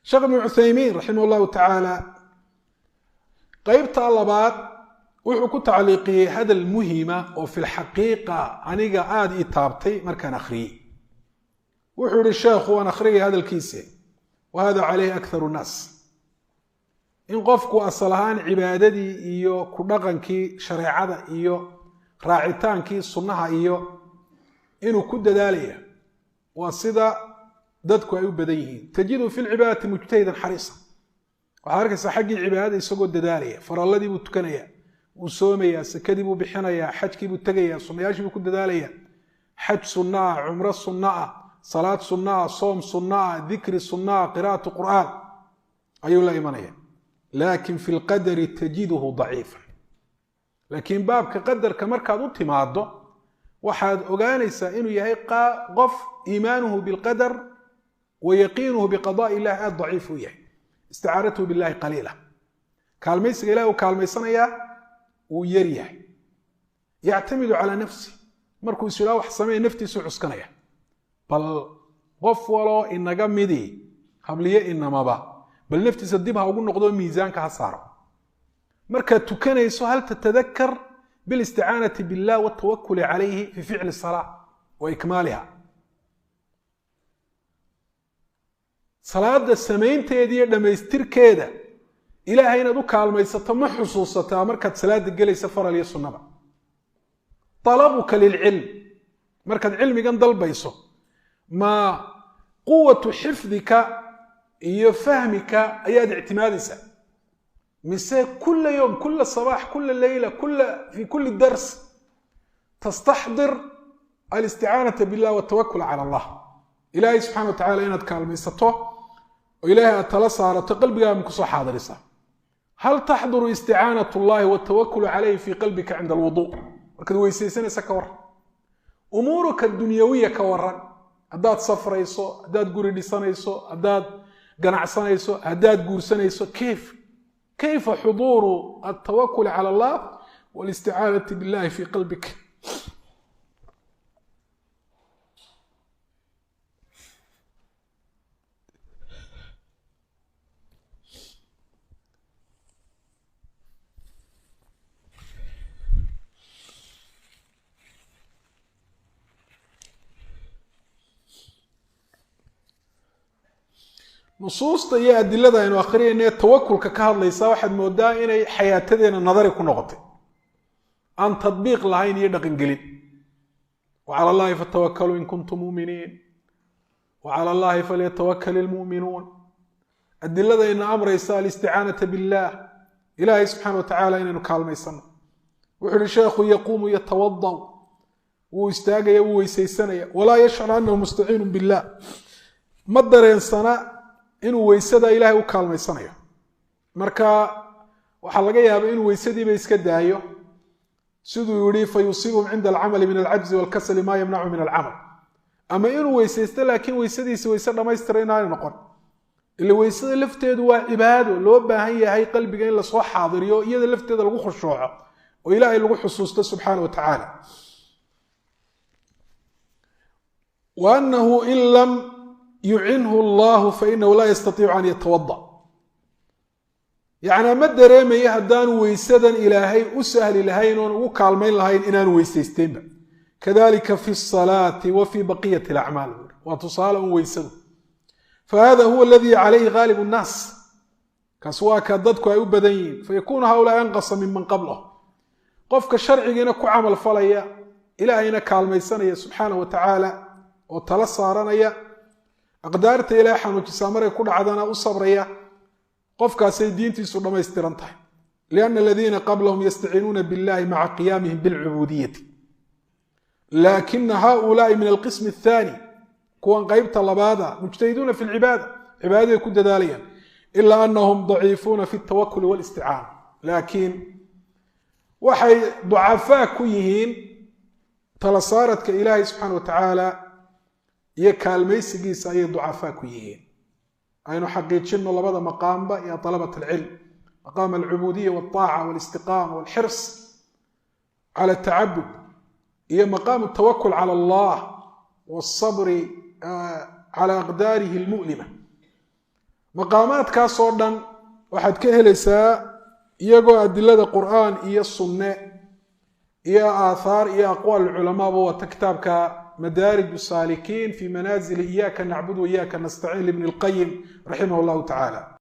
sheekh ibnu cuthaymiin raximah llahu tacaala qeybta labaad wuxuu ku tacliiqiyey hadal muhima oo fi lxaqiiqa aniga aada ii taabtay markaan akhriyey. wuxuu yihi sheekhu waan akhriyaya hadalkiise wa hada caleyhi akharu nnaas, in qofku asal ahaan cibaadadii iyo ku dhaqankii shareecada iyo raacitaankii sunnaha iyo inuu ku dadaalaya waa sida dadku ay u badan yihiin. tajidu fi lcibaadati mujtahidan xariisa, waxaad arkaysaa xaggii cibaadada isagoo dadaalaya, faralladii buu tukanaya, wuu soomayaa, sakadii buu bixinayaa, xajkii buu tegayaa, sunnayaashii buu ku dadaalaya, xaj sunna ah, cumro sunna ah, salaad sunna ah, soom sunna ah, dikri sunna ah, qiraa'atu qur'aan ayuu la imanaya. laakin fi lqadari tajiduhu daciifa, laakiin baabka qadarka markaad u timaado waxaad ogaanaysaa inuu yahay qof iimaanuhu bilqadar wa yaqiinuhu biqadaai illahi aad daciif u yahay, isticaaratuhu billahi qaliila, kaalmaysiga ilahi uu kaalmaysanayaa wuu yar yahay. yactamidu calaa nafsi, markuu is yidhaha wax sameeya naftiisuu cuskanaya. bal qof waloo inaga midii habliye inamaba bal naftiisa dib ha ugu noqdo miisaanka ha saaro. markaad tukanayso hal tatadakar bilisticaanati billah watawakuli calayhi fi ficli salaa wa ikmaaliha. salaada samaynteeda iyo dhammaystirkeeda ilaahay inaad u kaalmaysato ma xusuusataa markaad salaada gelaysa faral iyo sunnaba. talabuka lilcilm, markaad cilmigan dalbayso ma quwatu xifdika iyo fahmika ayaad ictimaadaysaa, mise kula yowm kula sabaax kula leyla fi kuli dars tastaxdir alisticaanata billah watawakul cala allah. ilaahay subxana wa tacala inaad kaalmaysato oo ilaahay aad tala saarato qalbigaaga kusoo xaadirisa. hal taxduru isticaanat llahi watawakulu calayhi fi qalbika cinda alwuduu, markaad weysaysanaysa ka waran. umuuruka dunyawiya ka waran, haddaad safrayso, haddaad guri dhisanayso, haddaad ganacsanayso, haddaad guursanayso, kayfa xuduuru altawakuli cala allah walisticaanati billahi fi qalbik. nusuusta iyo adilada aynu akhriyayna tawakulka ka hadlaysa waxaad moodaa inay xayaatadeena nadari ku noqotay, aan tadbiiq lahayn iyo dhaqangelin. wa cala allahi fatawakkaluu in kuntum muuminiin wa cala allahi falyatawakal ilmu'minuun. adiladayna amraysa alisticaanata billah, ilaahay subxaana wa tacaala inaynu kaalmaysano. wuxuu uhi sheekhu yaquumu yatawadaw, wuu istaagaya, wuu weysaysanaya, walaa yashcur annahu mustaciinu billah, ma dareensana inuu weysada ilaahay u kaalmaysanayo. marka waxaa laga yaaba inuu weysadiiba iska daayo, siduu yihi fayusiibhum cinda alcamali min alcajzi walkasali maa yamnacu min alcamal. ama inuu weysaysto laakiin weysadiisi weyse dhammaystira inaanay noqon. ila weysada lafteedu waa cibaado loo baahan yahay qalbiga in lasoo xaadiriyo, iyada lafteeda lagu khushuuco oo ilaahay lagu xusuusto subxaana wa tacaala. wa annahu in lam yucinhu allahu fainahu laa yastatiicu an yatawada, yacnaa ma dareemaya haddaanu weysadan ilaahay u sahli lahayn oon ugu kaalmayn lahayn inaanu weysaysteynba. kadalika fi salaati wa fi baqiyati alacmaal, waa tusaale un weysadu. fahada huwa aladii calayhi gaalib nnaas, kaas waa ka dadku ay u badan yihiin. fayakunu haulaa anqasa miman qablah, qofka sharcigiina ku camal falaya, ilaahayna kaalmaysanaya subxaana wa tacaala oo tala saaranaya, aqdaarta ilaahay xanuujisaa maray ku dhacdana u sabraya, qofkaasay diintiisu dhammaystiran tahay. lianna aladiina qablahum yastaciinuuna billahi maca qiyaamihim bilcubuudiyati, laakina haulaai min alqismi athaani, kuwan qeybta labaada mujtahiduuna fi lcibaada, cibaadaday ku dadaalayaan, ilaa anahum daciifuuna fi altawakuli walisticaana, laakiin waxay ducafaa ku yihiin tala saaradka ilaahay subxaana wa tacaala iyo kaalmaysigiisa ayay ducafaa ku yihiin. aynu xaqiijino labada maqaamba iyo alabat alcilm, maqaam alcubuudiya walطaaca walistiqaama walxirs cala atacabud, iyo maqaam altawakul cala allah walsabri cala aqdaarihi almu'lima. maqaamaadkaasoo dhan waxaad ka helaysaa iyagoo adilada qur'aan iyo sunne iyo aathaar iyo aqwaal culamaaba wata kitaabka madaarij الsaalikiin fi manaazil iyaaka nacbud wa iyaaka nastaciin libni اlqayim raximah اllahu tacaala